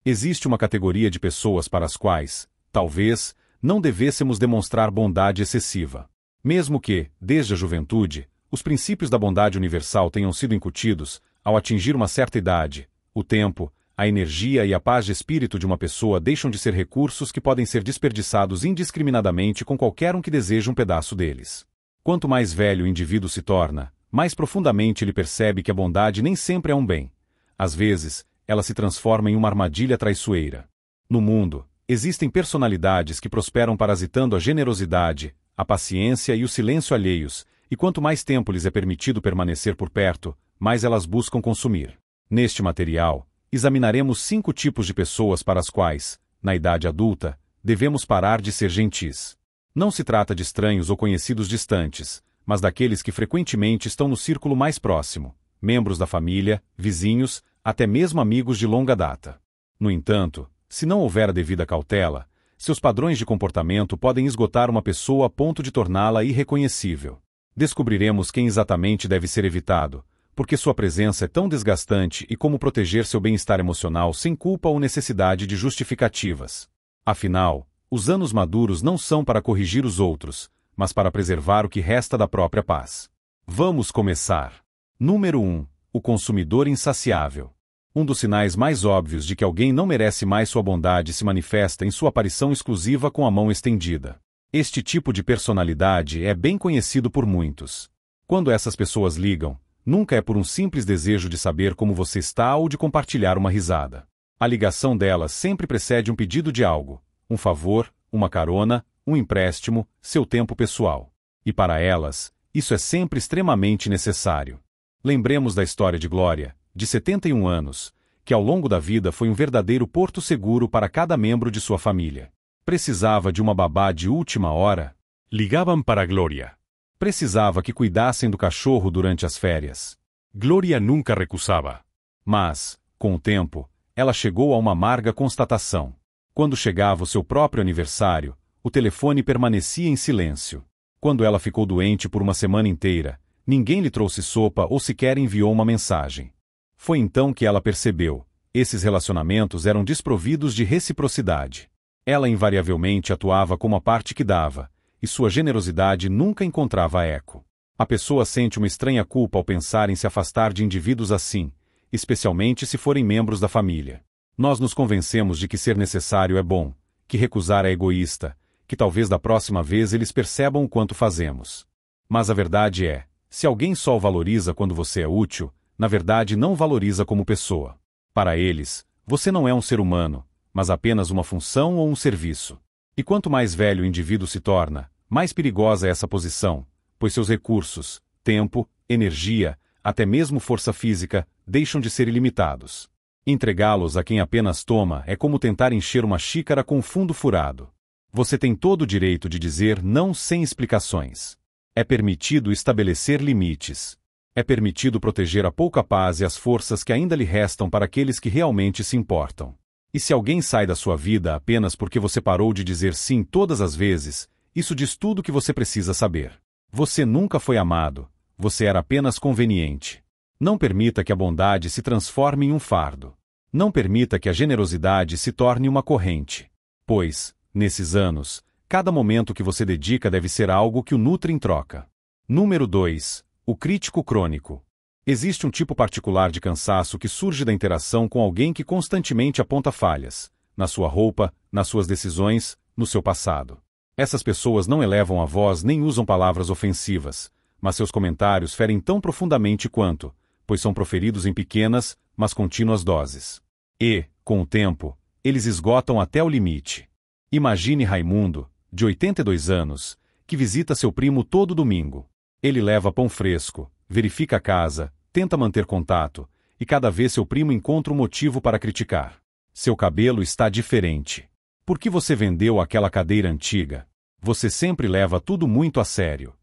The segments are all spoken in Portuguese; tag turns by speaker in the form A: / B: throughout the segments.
A: Existe uma categoria de pessoas para as quais, talvez, não devêssemos demonstrar bondade excessiva. Mesmo que, desde a juventude, os princípios da bondade universal tenham sido incutidos, ao atingir uma certa idade, o tempo, a energia e a paz de espírito de uma pessoa deixam de ser recursos que podem ser desperdiçados indiscriminadamente com qualquer um que deseje um pedaço deles. Quanto mais velho o indivíduo se torna, mais profundamente ele percebe que a bondade nem sempre é um bem. Às vezes, ela se transforma em uma armadilha traiçoeira. No mundo, existem personalidades que prosperam parasitando a generosidade, a paciência e o silêncio alheios, e quanto mais tempo lhes é permitido permanecer por perto, mais elas buscam consumir. Neste material, examinaremos 5 tipos de pessoas para as quais, na idade adulta, devemos parar de ser gentis. Não se trata de estranhos ou conhecidos distantes, mas daqueles que frequentemente estão no círculo mais próximo, membros da família, vizinhos, até mesmo amigos de longa data. No entanto, se não houver a devida cautela, seus padrões de comportamento podem esgotar uma pessoa a ponto de torná-la irreconhecível. Descobriremos quem exatamente deve ser evitado, porque sua presença é tão desgastante e como proteger seu bem-estar emocional sem culpa ou necessidade de justificativas. Afinal, os anos maduros não são para corrigir os outros, mas para preservar o que resta da própria paz. Vamos começar. Número 1. O consumidor insaciável. Um dos sinais mais óbvios de que alguém não merece mais sua bondade se manifesta em sua aparição exclusiva com a mão estendida. Este tipo de personalidade é bem conhecido por muitos. Quando essas pessoas ligam, nunca é por um simples desejo de saber como você está ou de compartilhar uma risada. A ligação delas sempre precede um pedido de algo, um favor, uma carona, um empréstimo, seu tempo pessoal. E para elas, isso é sempre extremamente necessário. Lembremos da história de Glória, de 71 anos, que ao longo da vida foi um verdadeiro porto seguro para cada membro de sua família. Precisava de uma babá de última hora? Ligavam para Glória. Precisava que cuidassem do cachorro durante as férias. Glória nunca recusava. Mas, com o tempo, ela chegou a uma amarga constatação. Quando chegava o seu próprio aniversário, o telefone permanecia em silêncio. Quando ela ficou doente por uma semana inteira, ninguém lhe trouxe sopa ou sequer enviou uma mensagem. Foi então que ela percebeu: esses relacionamentos eram desprovidos de reciprocidade. Ela invariavelmente atuava como a parte que dava, e sua generosidade nunca encontrava eco. A pessoa sente uma estranha culpa ao pensar em se afastar de indivíduos assim, especialmente se forem membros da família. Nós nos convencemos de que ser necessário é bom, que recusar é egoísta, que talvez da próxima vez eles percebam o quanto fazemos. Mas a verdade é, se alguém só o valoriza quando você é útil, na verdade não valoriza como pessoa. Para eles, você não é um ser humano, mas apenas uma função ou um serviço. E quanto mais velho o indivíduo se torna, mais perigosa é essa posição, pois seus recursos, tempo, energia, até mesmo força física, deixam de ser ilimitados. Entregá-los a quem apenas toma é como tentar encher uma xícara com fundo furado. Você tem todo o direito de dizer não sem explicações. É permitido estabelecer limites. É permitido proteger a pouca paz e as forças que ainda lhe restam para aqueles que realmente se importam. E se alguém sai da sua vida apenas porque você parou de dizer sim todas as vezes, isso diz tudo o que você precisa saber. Você nunca foi amado, você era apenas conveniente. Não permita que a bondade se transforme em um fardo. Não permita que a generosidade se torne uma corrente. Pois, nesses anos, cada momento que você dedica deve ser algo que o nutre em troca. Número 2. O crítico crônico. Existe um tipo particular de cansaço que surge da interação com alguém que constantemente aponta falhas, na sua roupa, nas suas decisões, no seu passado. Essas pessoas não elevam a voz nem usam palavras ofensivas, mas seus comentários ferem tão profundamente quanto, pois são proferidos em pequenas, mas contínuas doses. E, com o tempo, eles esgotam até o limite. Imagine Raimundo, de 82 anos, que visita seu primo todo domingo. Ele leva pão fresco, verifica a casa, tenta manter contato, e cada vez seu primo encontra um motivo para criticar. Seu cabelo está diferente. Por que você vendeu aquela cadeira antiga? Você sempre leva tudo muito a sério.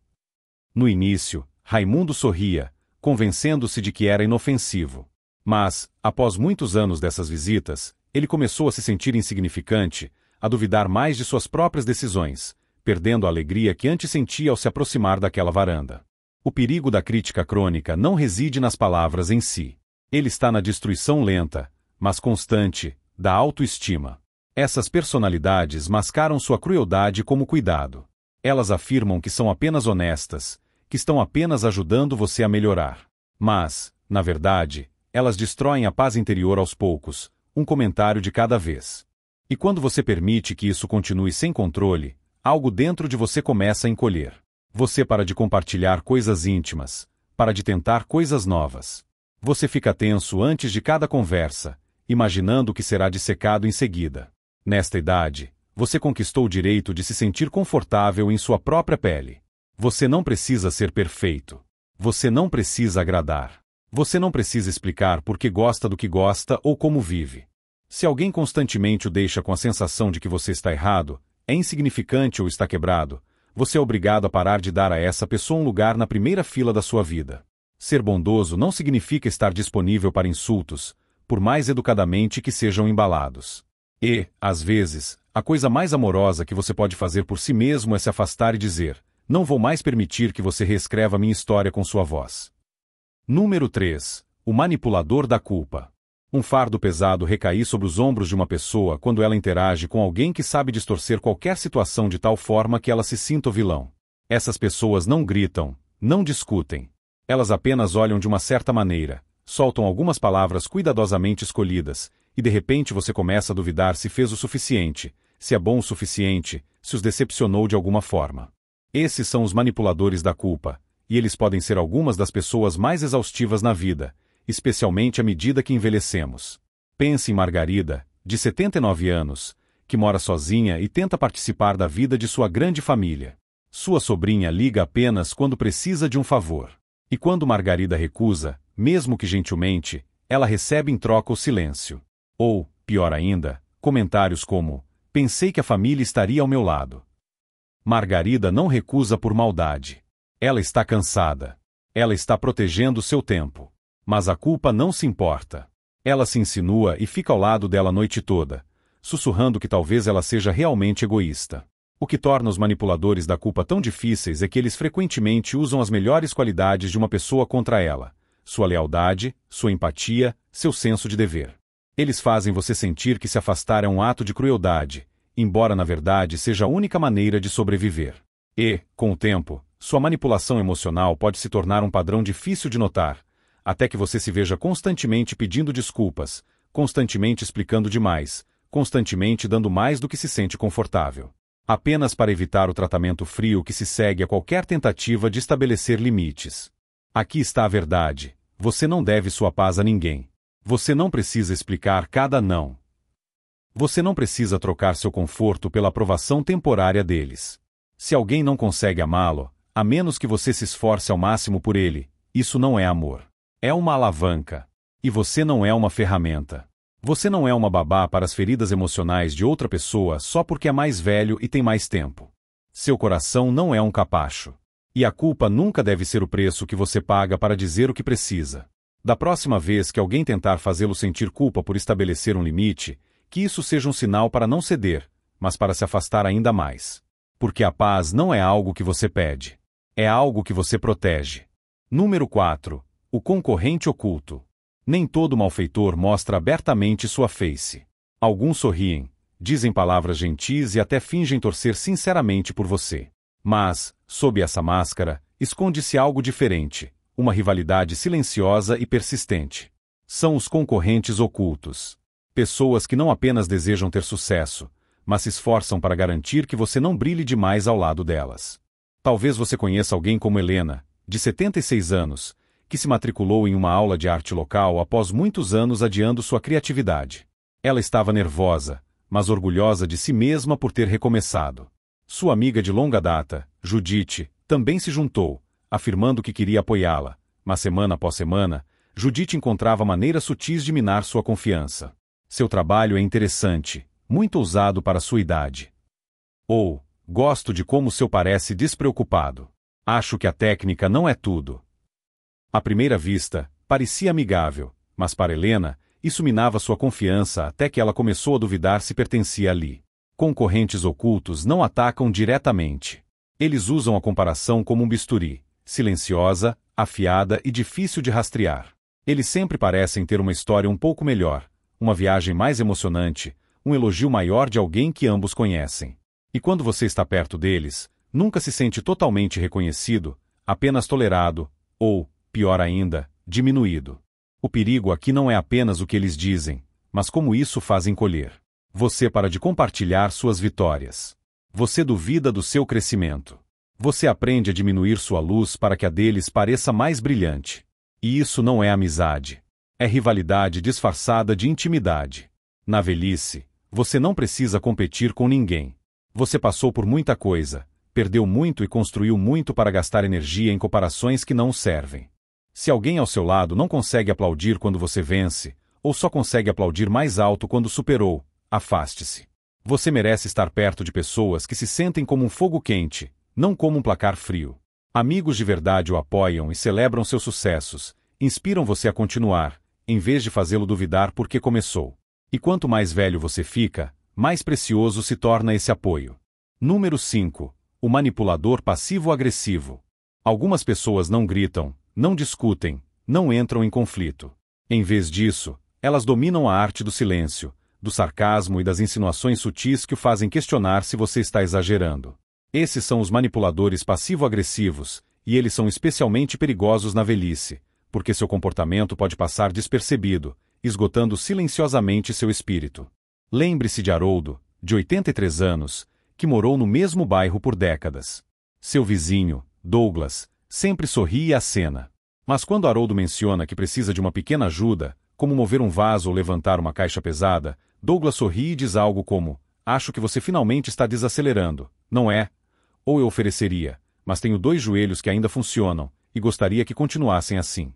A: No início, Raimundo sorria, convencendo-se de que era inofensivo. Mas, após muitos anos dessas visitas, ele começou a se sentir insignificante, a duvidar mais de suas próprias decisões, perdendo a alegria que antes sentia ao se aproximar daquela varanda. O perigo da crítica crônica não reside nas palavras em si. Ele está na destruição lenta, mas constante, da autoestima. Essas personalidades mascaram sua crueldade como cuidado. Elas afirmam que são apenas honestas, que estão apenas ajudando você a melhorar. Mas, na verdade, elas destroem a paz interior aos poucos, um comentário de cada vez. E quando você permite que isso continue sem controle, algo dentro de você começa a encolher. Você para de compartilhar coisas íntimas, para de tentar coisas novas. Você fica tenso antes de cada conversa, imaginando o que será dissecado em seguida. Nesta idade, você conquistou o direito de se sentir confortável em sua própria pele. Você não precisa ser perfeito. Você não precisa agradar. Você não precisa explicar por que gosta do que gosta ou como vive. Se alguém constantemente o deixa com a sensação de que você está errado, é insignificante ou está quebrado, você é obrigado a parar de dar a essa pessoa um lugar na primeira fila da sua vida. Ser bondoso não significa estar disponível para insultos, por mais educadamente que sejam embalados. E, às vezes, a coisa mais amorosa que você pode fazer por si mesmo é se afastar e dizer: não vou mais permitir que você reescreva minha história com sua voz. Número 3. O manipulador da culpa. Um fardo pesado recair sobre os ombros de uma pessoa quando ela interage com alguém que sabe distorcer qualquer situação de tal forma que ela se sinta o vilão. Essas pessoas não gritam, não discutem. Elas apenas olham de uma certa maneira, soltam algumas palavras cuidadosamente escolhidas, e de repente você começa a duvidar se fez o suficiente, se é bom o suficiente, se os decepcionou de alguma forma. Esses são os manipuladores da culpa, e eles podem ser algumas das pessoas mais exaustivas na vida, especialmente à medida que envelhecemos. Pense em Margarida, de 79 anos, que mora sozinha e tenta participar da vida de sua grande família. Sua sobrinha liga apenas quando precisa de um favor. E quando Margarida recusa, mesmo que gentilmente, ela recebe em troca o silêncio. Ou, pior ainda, comentários como: pensei que a família estaria ao meu lado. Margarida não recusa por maldade. Ela está cansada. Ela está protegendo seu tempo. Mas a culpa não se importa. Ela se insinua e fica ao lado dela a noite toda, sussurrando que talvez ela seja realmente egoísta. O que torna os manipuladores da culpa tão difíceis é que eles frequentemente usam as melhores qualidades de uma pessoa contra ela: sua lealdade, sua empatia, seu senso de dever. Eles fazem você sentir que se afastar é um ato de crueldade, embora na verdade seja a única maneira de sobreviver. E, com o tempo, sua manipulação emocional pode se tornar um padrão difícil de notar, até que você se veja constantemente pedindo desculpas, constantemente explicando demais, constantemente dando mais do que se sente confortável. Apenas para evitar o tratamento frio que se segue a qualquer tentativa de estabelecer limites. Aqui está a verdade: você não deve sua paz a ninguém. Você não precisa explicar cada não. Você não precisa trocar seu conforto pela aprovação temporária deles. Se alguém não consegue amá-lo, a menos que você se esforce ao máximo por ele, isso não é amor. É uma alavanca. E você não é uma ferramenta. Você não é uma babá para as feridas emocionais de outra pessoa só porque é mais velho e tem mais tempo. Seu coração não é um capacho. E a culpa nunca deve ser o preço que você paga para dizer o que precisa. Da próxima vez que alguém tentar fazê-lo sentir culpa por estabelecer um limite, que isso seja um sinal para não ceder, mas para se afastar ainda mais. Porque a paz não é algo que você pede. É algo que você protege. Número 4. O concorrente oculto. Nem todo malfeitor mostra abertamente sua face. Alguns sorriem, dizem palavras gentis e até fingem torcer sinceramente por você. Mas, sob essa máscara, esconde-se algo diferente, uma rivalidade silenciosa e persistente. São os concorrentes ocultos. Pessoas que não apenas desejam ter sucesso, mas se esforçam para garantir que você não brilhe demais ao lado delas. Talvez você conheça alguém como Helena, de 76 anos, que se matriculou em uma aula de arte local após muitos anos adiando sua criatividade. Ela estava nervosa, mas orgulhosa de si mesma por ter recomeçado. Sua amiga de longa data, Judite, também se juntou, afirmando que queria apoiá-la, mas semana após semana, Judite encontrava maneiras sutis de minar sua confiança. Seu trabalho é interessante, muito ousado para sua idade. Ou, gosto de como seu parece despreocupado. Acho que a técnica não é tudo. À primeira vista, parecia amigável, mas para Helena, isso minava sua confiança até que ela começou a duvidar se pertencia ali. Concorrentes ocultos não atacam diretamente. Eles usam a comparação como um bisturi, silenciosa, afiada e difícil de rastrear. Eles sempre parecem ter uma história um pouco melhor, uma viagem mais emocionante, um elogio maior de alguém que ambos conhecem. E quando você está perto deles, nunca se sente totalmente reconhecido, apenas tolerado, ou, pior ainda, diminuído. O perigo aqui não é apenas o que eles dizem, mas como isso faz encolher. Você para de compartilhar suas vitórias. Você duvida do seu crescimento. Você aprende a diminuir sua luz para que a deles pareça mais brilhante. E isso não é amizade. É rivalidade disfarçada de intimidade. Na velhice, você não precisa competir com ninguém. Você passou por muita coisa, perdeu muito e construiu muito para gastar energia em comparações que não servem. Se alguém ao seu lado não consegue aplaudir quando você vence, ou só consegue aplaudir mais alto quando superou, afaste-se. Você merece estar perto de pessoas que se sentem como um fogo quente, não como um placar frio. Amigos de verdade o apoiam e celebram seus sucessos, inspiram você a continuar, em vez de fazê-lo duvidar porque começou. E quanto mais velho você fica, mais precioso se torna esse apoio. Número 5. O manipulador passivo-agressivo. Algumas pessoas não gritam, não discutem, não entram em conflito. Em vez disso, elas dominam a arte do silêncio, do sarcasmo e das insinuações sutis que o fazem questionar se você está exagerando. Esses são os manipuladores passivo-agressivos, e eles são especialmente perigosos na velhice, porque seu comportamento pode passar despercebido, esgotando silenciosamente seu espírito. Lembre-se de Haroldo, de 83 anos, que morou no mesmo bairro por décadas. Seu vizinho, Douglas, sempre sorri e acena. Mas quando Haroldo menciona que precisa de uma pequena ajuda, como mover um vaso ou levantar uma caixa pesada, Douglas sorri e diz algo como: "Acho que você finalmente está desacelerando, não é? Ou eu ofereceria, mas tenho 2 joelhos que ainda funcionam, e gostaria que continuassem assim."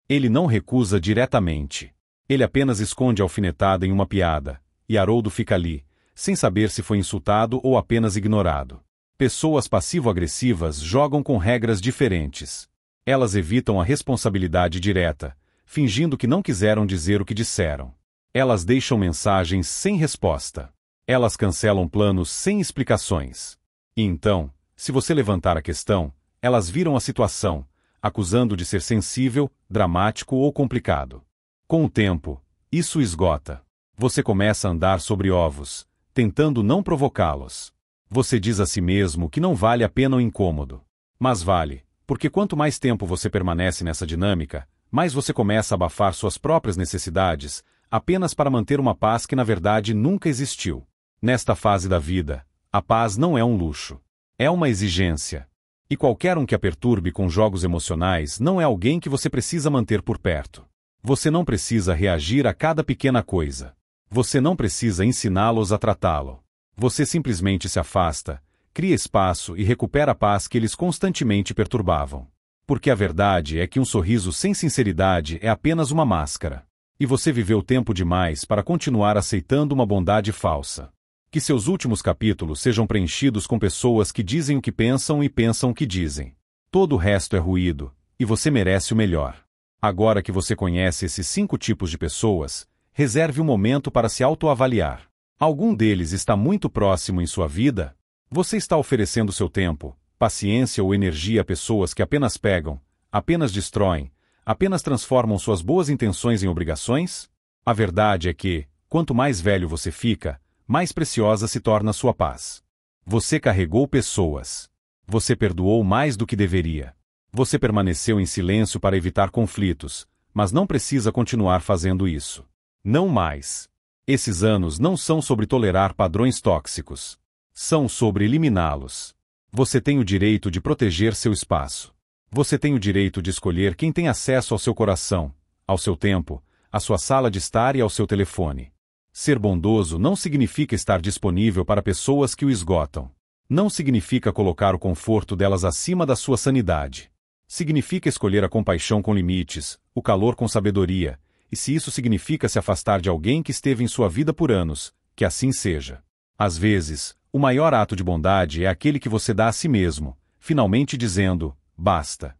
A: Ele não recusa diretamente. Ele apenas esconde a alfinetada em uma piada, e Haroldo fica ali, sem saber se foi insultado ou apenas ignorado. Pessoas passivo-agressivas jogam com regras diferentes. Elas evitam a responsabilidade direta, fingindo que não quiseram dizer o que disseram. Elas deixam mensagens sem resposta. Elas cancelam planos sem explicações. E então, se você levantar a questão, elas viram a situação, acusando de ser sensível, dramático ou complicado. Com o tempo, isso esgota. Você começa a andar sobre ovos, tentando não provocá-los. Você diz a si mesmo que não vale a pena o incômodo. Mas vale, porque quanto mais tempo você permanece nessa dinâmica, mais você começa a abafar suas próprias necessidades, apenas para manter uma paz que na verdade nunca existiu. Nesta fase da vida, a paz não é um luxo. É uma exigência. E qualquer um que a perturbe com jogos emocionais não é alguém que você precisa manter por perto. Você não precisa reagir a cada pequena coisa. Você não precisa ensiná-los a tratá-lo. Você simplesmente se afasta, cria espaço e recupera a paz que eles constantemente perturbavam. Porque a verdade é que um sorriso sem sinceridade é apenas uma máscara. E você viveu tempo demais para continuar aceitando uma bondade falsa. Que seus últimos capítulos sejam preenchidos com pessoas que dizem o que pensam e pensam o que dizem. Todo o resto é ruído, e você merece o melhor. Agora que você conhece esses 5 tipos de pessoas, reserve um momento para se autoavaliar. Algum deles está muito próximo em sua vida? Você está oferecendo seu tempo, paciência ou energia a pessoas que apenas pegam, apenas destroem, apenas transformam suas boas intenções em obrigações? A verdade é que, quanto mais velho você fica, mais preciosa se torna sua paz. Você carregou pessoas. Você perdoou mais do que deveria. Você permaneceu em silêncio para evitar conflitos, mas não precisa continuar fazendo isso. Não mais. Esses anos não são sobre tolerar padrões tóxicos. São sobre eliminá-los. Você tem o direito de proteger seu espaço. Você tem o direito de escolher quem tem acesso ao seu coração, ao seu tempo, à sua sala de estar e ao seu telefone. Ser bondoso não significa estar disponível para pessoas que o esgotam. Não significa colocar o conforto delas acima da sua sanidade. Significa escolher a compaixão com limites, o calor com sabedoria, e se isso significa se afastar de alguém que esteve em sua vida por anos, que assim seja. Às vezes, o maior ato de bondade é aquele que você dá a si mesmo, finalmente dizendo, basta.